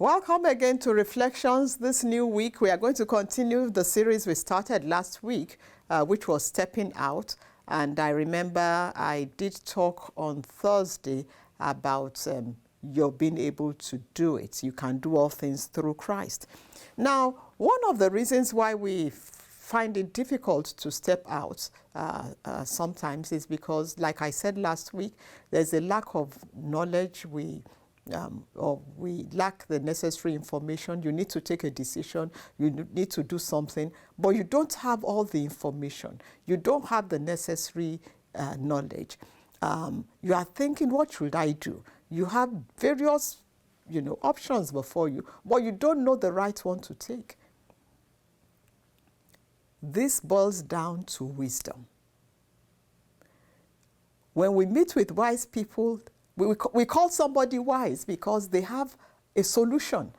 Welcome again to Reflections. This new week, we are going to continue the series we started last week, which was Stepping Out. And I remember I did talk on Thursday about your being able to do it. You can do all things through Christ. Now, one of the reasons why we find it difficult to step out sometimes is because, like I said last week, there's a lack of knowledge. Or we lack the necessary information. You need to take a decision. You need to do something, but you don't have all the information. You don't have the necessary knowledge. You are thinking, what should I do? You have various, options before you, but you don't know the right one to take. This boils down to wisdom. When we meet with wise people, we call somebody wise because they have a solution.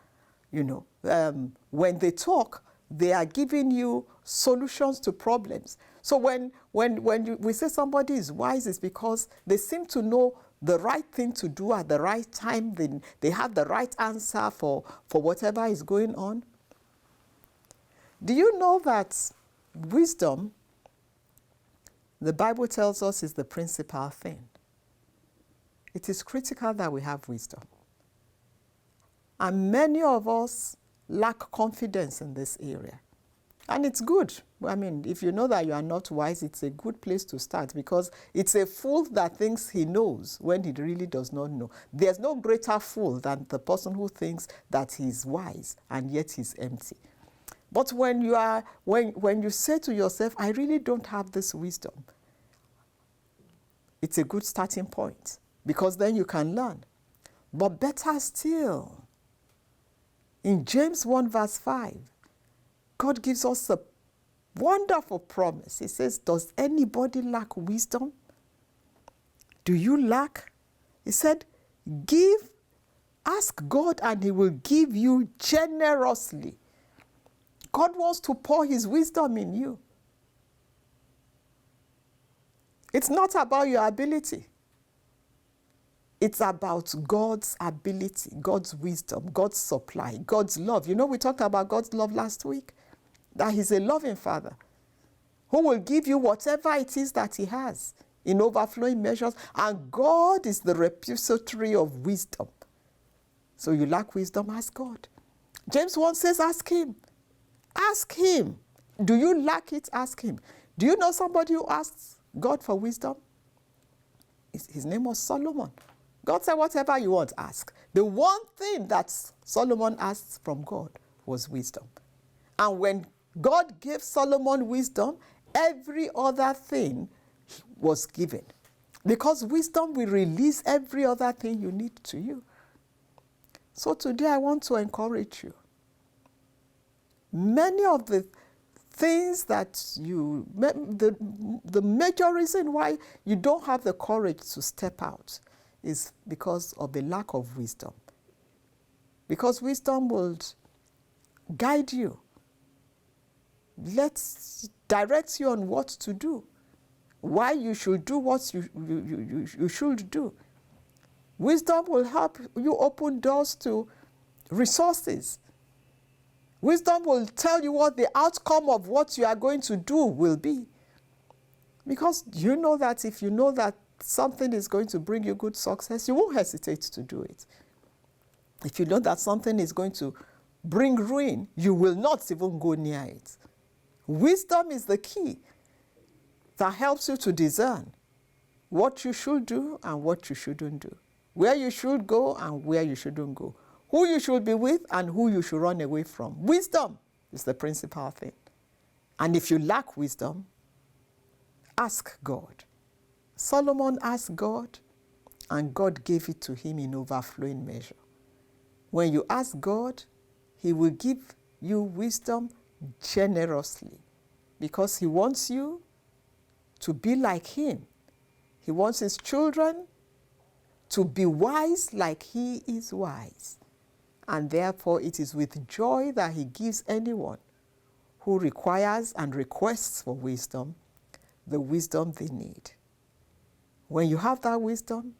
When they talk, they are giving you solutions to problems. So when we say somebody is wise, it's because they seem to know the right thing to do at the right time. They have the right answer for whatever is going on. Do you know that wisdom, the Bible tells us, is the principal thing? It is critical that we have wisdom. And many of us lack confidence in this area. And it's good. I mean, if you know that you are not wise, it's a good place to start, because it's a fool that thinks he knows when he really does not know. There's no greater fool than the person who thinks that he's wise and yet he's empty. But when you say to yourself, I really don't have this wisdom, it's a good starting point, because then you can learn. But better still, in James 1 verse 5, God gives us a wonderful promise. He says, does anybody lack wisdom? Do you lack? He said, ask God and he will give you generously. God wants to pour his wisdom in you. It's not about your ability. It's about God's ability, God's wisdom, God's supply, God's love. We talked about God's love last week, that he's a loving Father who will give you whatever it is that he has in overflowing measures. And God is the repository of wisdom. So you lack wisdom, ask God. James 1 says, ask him. Ask him. Do you lack it? Ask him. Do you know somebody who asks God for wisdom? His name was Solomon. God said, whatever you want, ask. The one thing that Solomon asked from God was wisdom. And when God gave Solomon wisdom, every other thing was given. Because wisdom will release every other thing you need to you. So today I want to encourage you. Many of the things that the major reason why you don't have the courage to step out is because of the lack of wisdom. Because wisdom will guide you, direct you on what to do, why you should do what you should do. Wisdom will help you open doors to resources. Wisdom will tell you what the outcome of what you are going to do will be. Because you know that if you know that something is going to bring you good success, you won't hesitate to do it. If you know that something is going to bring ruin, you will not even go near it. Wisdom is the key that helps you to discern what you should do and what you shouldn't do, where you should go and where you shouldn't go, who you should be with and who you should run away from. Wisdom is the principal thing. And if you lack wisdom, ask God. Solomon asked God, and God gave it to him in overflowing measure. When you ask God, he will give you wisdom generously, because he wants you to be like him. He wants his children to be wise like he is wise. And therefore, it is with joy that he gives anyone who requires and requests for wisdom the wisdom they need. When you have that wisdom,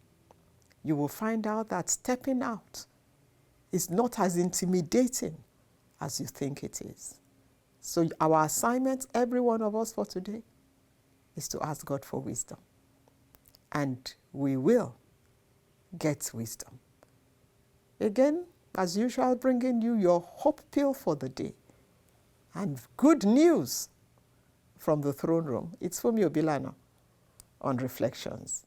you will find out that stepping out is not as intimidating as you think it is. So our assignment, every one of us for today, is to ask God for wisdom. And we will get wisdom. Again, as usual, bringing you your hope pill for the day. And good news from the throne room. It's Fumi Obilano on Reflections.